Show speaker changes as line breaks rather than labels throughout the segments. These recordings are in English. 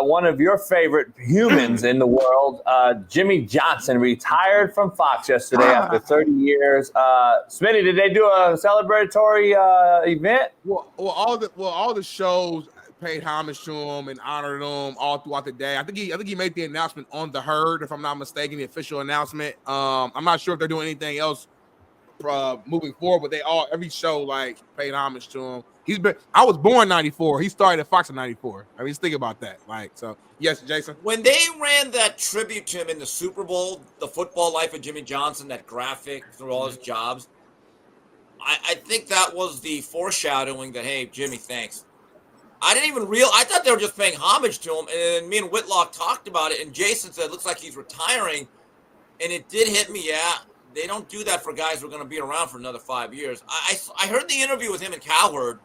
one of your favorite humans in the world, Jimmy Johnson, retired from Fox yesterday after 30 years. Smitty, did they do a celebratory event?
Well, all the shows paid homage to him and honored him all throughout the day. I think he made the announcement on the Herd, if I'm not mistaken, the official announcement. I'm not sure if they're doing anything else moving forward, but every show like paid homage to him. I was born 94. He started at Fox in 94. I mean, just think about that. Like, so yes, Jason.
When they ran that tribute to him in the Super Bowl, the football life of Jimmy Johnson, that graphic through all his jobs, I think that was the foreshadowing that, hey, Jimmy, thanks. I didn't even I thought they were just paying homage to him. And then me and Whitlock talked about it, and Jason said, looks like he's retiring. And it did hit me, yeah. They don't do that for guys who are going to be around for another 5 years. I heard the interview with him and Cowherd.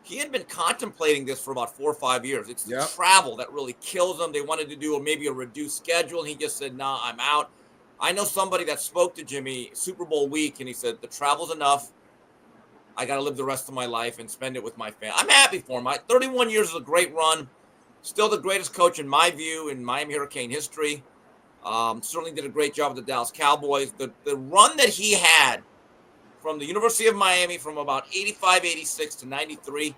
He had been contemplating this for about 4 or 5 years. It's the travel that really kills him. They wanted to do maybe a reduced schedule, and he just said, nah, I'm out. I know somebody that spoke to Jimmy Super Bowl week, and he said, the travel's enough. I got to live the rest of my life and spend it with my family. I'm happy for him. 31 years is a great run. Still the greatest coach in my view in Miami Hurricane history. Certainly did a great job with the Dallas Cowboys. The run that he had from the University of Miami from about 85, 86 to 93,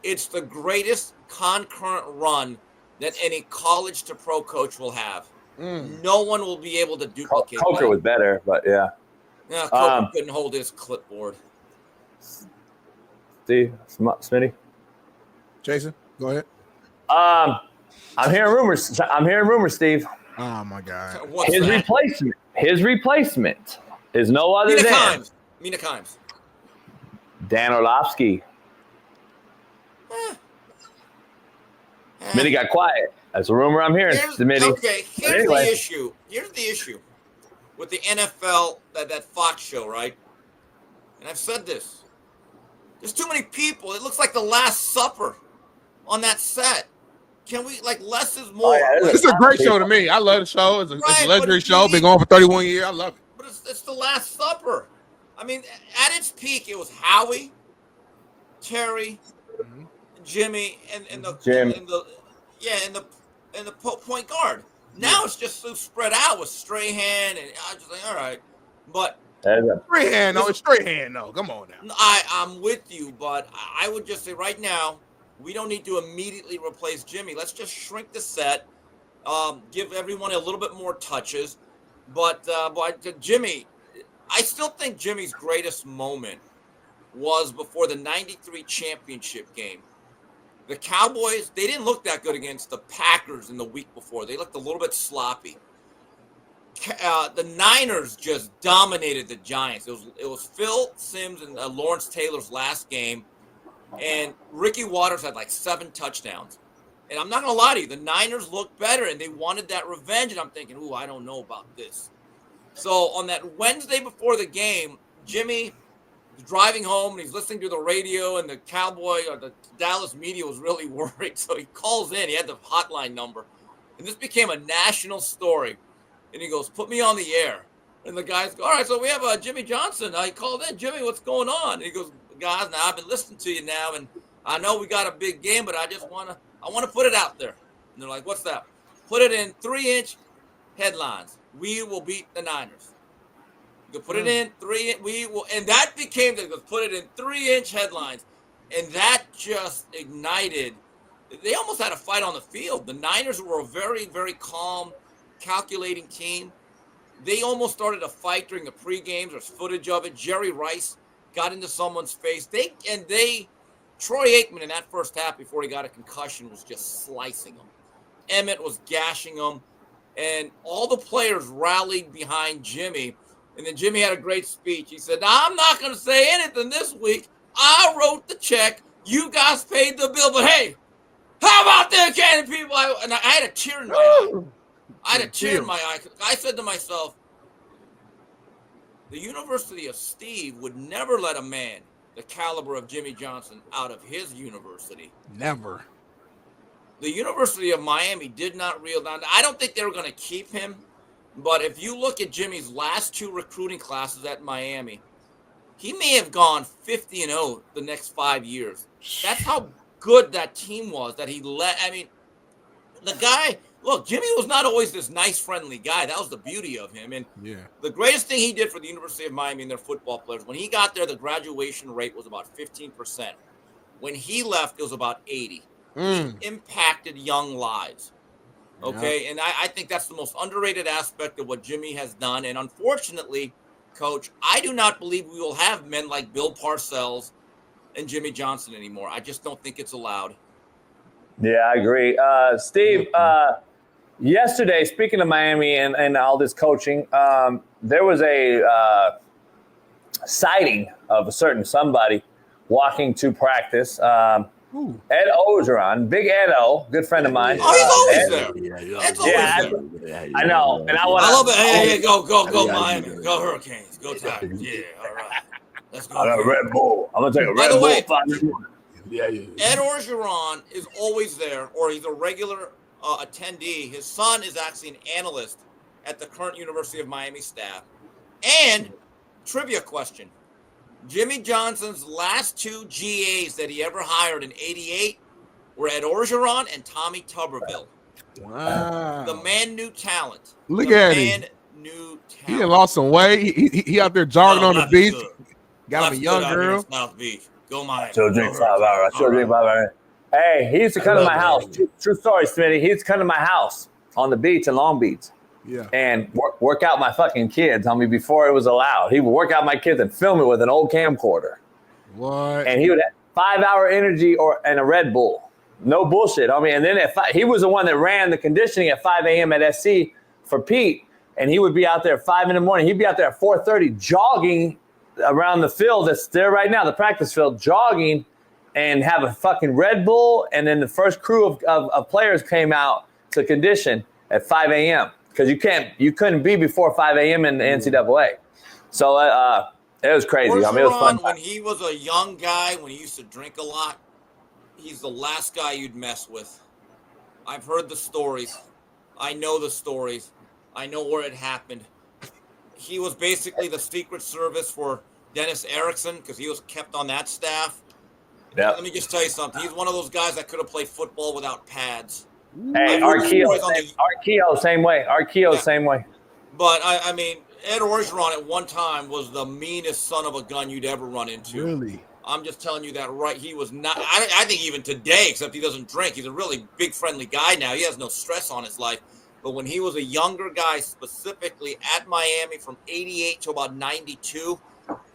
it's the greatest concurrent run that any college to pro coach will have. No one will be able to duplicate
Coker
that.
was better, but yeah.
Yeah, Coker couldn't hold his clipboard.
Steve, Smitty?
Jason, go ahead.
I'm hearing rumors, Steve.
Oh my God!
His replacement is no other than
Mina Kimes.
Dan Orlovsky. Smitty got quiet. That's a rumor I'm hearing.
Okay, here's the issue. Here's the issue with the NFL, that Fox show, right? And I've said this. There's too many people. It looks like the Last Supper on that set. Can we, less is more?
It's a great show to me. I love the show. It's a legendary show. Been going for 31 years. I love it.
But it's the Last Supper. I mean, at its peak, it was Howie, Terry, Jimmy, and the point guard. Now it's just so spread out with Strahan, and I just like, all right, but
Strahan, no, it's Strahan, no. Come on now.
I'm with you, but I would just say right now, we don't need to immediately replace Jimmy. Let's just shrink the set, give everyone a little bit more touches. But Jimmy, I still think Jimmy's greatest moment was before the 93 championship game. The Cowboys, they didn't look that good against the Packers in the week before. They looked a little bit sloppy. The Niners just dominated the Giants. It was Phil Simms and Lawrence Taylor's last game. And Ricky Waters had 7 touchdowns. And I'm not going to lie to you, the Niners looked better, and they wanted that revenge. And I'm thinking, I don't know about this. So on that Wednesday before the game, Jimmy was driving home, and he's listening to the radio, and the the Dallas media was really worried. So he calls in. He had the hotline number. And this became a national story. And he goes, put me on the air. And the guys go, all right, so we have Jimmy Johnson. I called in. Jimmy, what's going on? And he goes, guys, now I've been listening to you now, and I know we got a big game, but I want to put it out there. And they're like, what's that? Put it in 3-inch headlines. We will beat the Niners. You put it in 3-inch. We will, and that became put it in 3-inch headlines, and that just ignited. They almost had a fight on the field. The Niners were a very, very calm, calculating team. They almost started a fight during the pre-games. There's footage of it. Jerry Rice got into someone's face. Troy Aikman in that first half before he got a concussion was just slicing him. Emmett was gashing him, and all the players rallied behind Jimmy. And then Jimmy had a great speech. He said, "Now I'm not going to say anything this week. I wrote the check. You guys paid the bill, but hey, how about the Academy people?" And I had a tear in my eye. I said to myself, the University of Steve would never let a man the caliber of Jimmy Johnson out of his university.
Never.
The University of Miami did not reel down. I don't think they were going to keep him. But if you look at Jimmy's last 2 recruiting classes at Miami, he may have gone 50-0 the next 5 years. That's how good that team was that he led. I mean, the guy, look, Jimmy was not always this nice, friendly guy. That was the beauty of him. And the greatest thing he did for the University of Miami and their football players, when he got there, the graduation rate was about 15%. When he left, it was about 80%. He impacted young lives. Okay, and I think that's the most underrated aspect of what Jimmy has done. And unfortunately, Coach, I do not believe we will have men like Bill Parcells and Jimmy Johnson anymore. I just don't think it's allowed.
Yeah, I agree. Steve, yesterday, speaking of Miami and all this coaching, there was a sighting of a certain somebody walking to practice. Ed Orgeron, Big Edo, good friend of mine.
Oh, he's always there. Ed's always there.
I know. And I
love it. Hey, go, Miami. Go Hurricanes. Go Tigers. Yeah, all right. Let's go.
I got a Red Bull. I'm going to take a Red Bull.
Ed Orgeron is always there, or he's a regular attendee. His son is actually an analyst at the current University of Miami staff. And trivia question. Jimmy Johnson's last 2 GAs that he ever hired in '88 were Ed Orgeron and Tommy Tuberville.
Wow.
The man knew talent.
Look at him.
Knew talent.
He lost some weight. He out there jogging on the beach.
Good.
Got him a young girl.
South Beach. Go Miami.
She'll drink 5 hours. She'll drink 5 hours. Hey, he used to come to my house. True story, Smitty. He used to come to my house on the beach in Long Beach.
Yeah.
And work out my fucking kids on me before it was allowed. He would work out my kids and film it with an old camcorder.
What?
And he would have 5-hour energy and a Red Bull. No bullshit. I mean, and then he was the one that ran the conditioning at 5 a.m. at SC for Pete. And he would be out there at 5 in the morning. He'd be out there at 4:30 jogging around the field that's there right now, the practice field, jogging and have a fucking Red Bull. And then the first crew of players came out to condition at 5 a.m. because you couldn't be before 5 a.m. in the NCAA. So it was crazy.
Orgeron,
I mean, it was fun.
When he was a young guy, when he used to drink a lot, he's the last guy you'd mess with. I've heard the stories. I know the stories. I know where it happened. He was basically the Secret Service for Dennis Erickson because he was kept on that staff.
Yeah.
Let me just tell you something. He's one of those guys that could have played football without pads.
Hey, Archeo, same way. Same way.
But, I mean, Ed Orgeron at one time was the meanest son of a gun you'd ever run into.
Really?
I'm just telling you that right. He was not – I think even today, except he doesn't drink, he's a really big, friendly guy now. He has no stress on his life. But when he was a younger guy, specifically at Miami from 88 to about 92,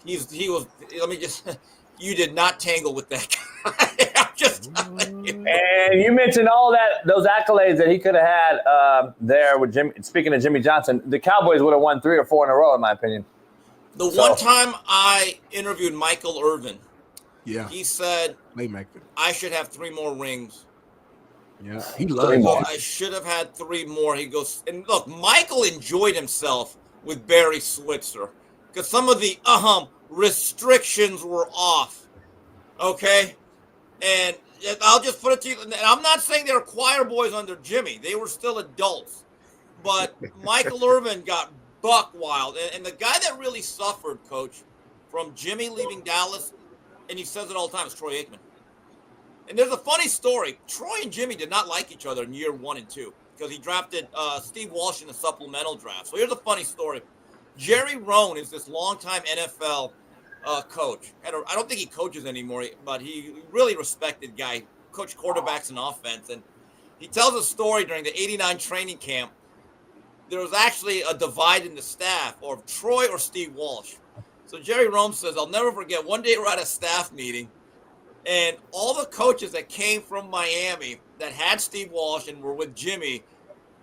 he was – let me just – you did not tangle with that guy. I'm just telling you.
And you mentioned all those accolades that he could have had there with Jimmy. Speaking of Jimmy Johnson, the Cowboys would have won 3 or 4 in a row, in my opinion.
One time I interviewed Michael Irvin.
Yeah.
He said,
Playmaker.
I should have 3 more rings.
Yeah. He loved
it. I should have had 3 more. He goes, and look, Michael enjoyed himself with Barry Switzer because some of the restrictions were off. Okay? And I'll just put it to you, and I'm not saying they were choir boys under Jimmy. They were still adults. But Michael Irvin got buck wild. And the guy that really suffered, Coach, from Jimmy leaving Dallas, and he says it all the time, is Troy Aikman. And there's a funny story. Troy and Jimmy did not like each other in year 1 and 2 because he drafted Steve Walsh in the supplemental draft. So here's a funny story. Jerry Rohn is this longtime NFL coach. I don't think he coaches anymore, but he really respected guy. Coached quarterbacks and offense. And he tells a story during the 89 training camp. There was actually a divide in the staff of Troy or Steve Walsh. So Jerry Rohn says, I'll never forget, one day we're at a staff meeting, and all the coaches that came from Miami that had Steve Walsh and were with Jimmy,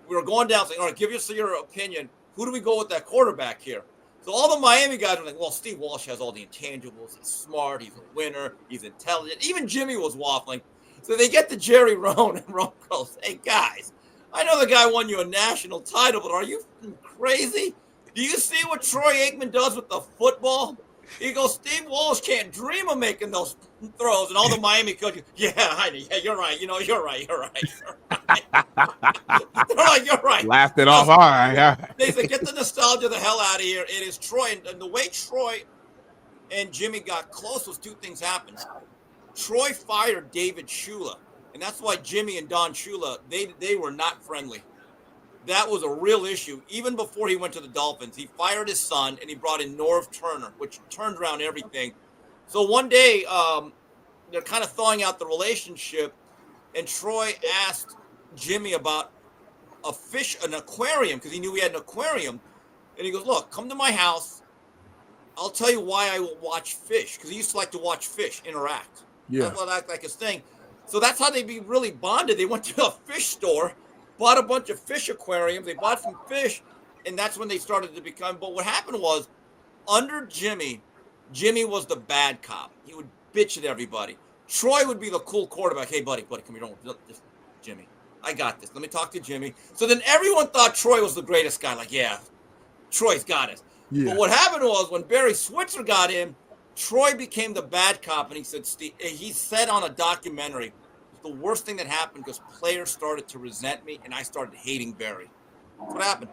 we were going down saying, all right, give us your opinion. Who do we go with that quarterback here? So all the Miami guys were like, well, Steve Walsh has all the intangibles. He's smart. He's a winner. He's intelligent. Even Jimmy was waffling. So they get to Jerry Rohn, and Rohn goes, hey, guys, I know the guy won you a national title, but are you crazy? Do you see what Troy Aikman does with the football? He goes, Steve Walsh can't dream of making those throws. And all the Miami coaches, yeah, you're right. You're right. They're like, you're right.
Laughed it off. All right.
They said, get the nostalgia the hell out of here. It is Troy. And the way Troy and Jimmy got close was 2 things happened. Troy fired David Shula. And that's why Jimmy and Don Shula, they were not friendly. That was a real issue. Even before he went to the Dolphins, he fired his son and he brought in Norv Turner, which turned around everything. So one day, they're kind of thawing out the relationship, and Troy asked Jimmy about an aquarium, because he knew he had an aquarium. And he goes, look, come to my house. I'll tell you why I will watch fish, because he used to like to watch fish interact.
Yeah.
That's what act like his thing. So that's how they be really bonded. They went to a fish store, bought a bunch of fish aquariums. They bought some fish, and that's when they started to become. But what happened was, under Jimmy was the bad cop. He would bitch at everybody. Troy would be the cool quarterback. Hey, buddy, come here. Don't just Jimmy. I got this. Let me talk to Jimmy. So then everyone thought Troy was the greatest guy. Like, yeah, Troy's got it.
Yeah.
But what happened was, when Barry Switzer got in, Troy became the bad cop, and he said on a documentary, the worst thing that happened because players started to resent me, and I started hating Barry. That's what happened.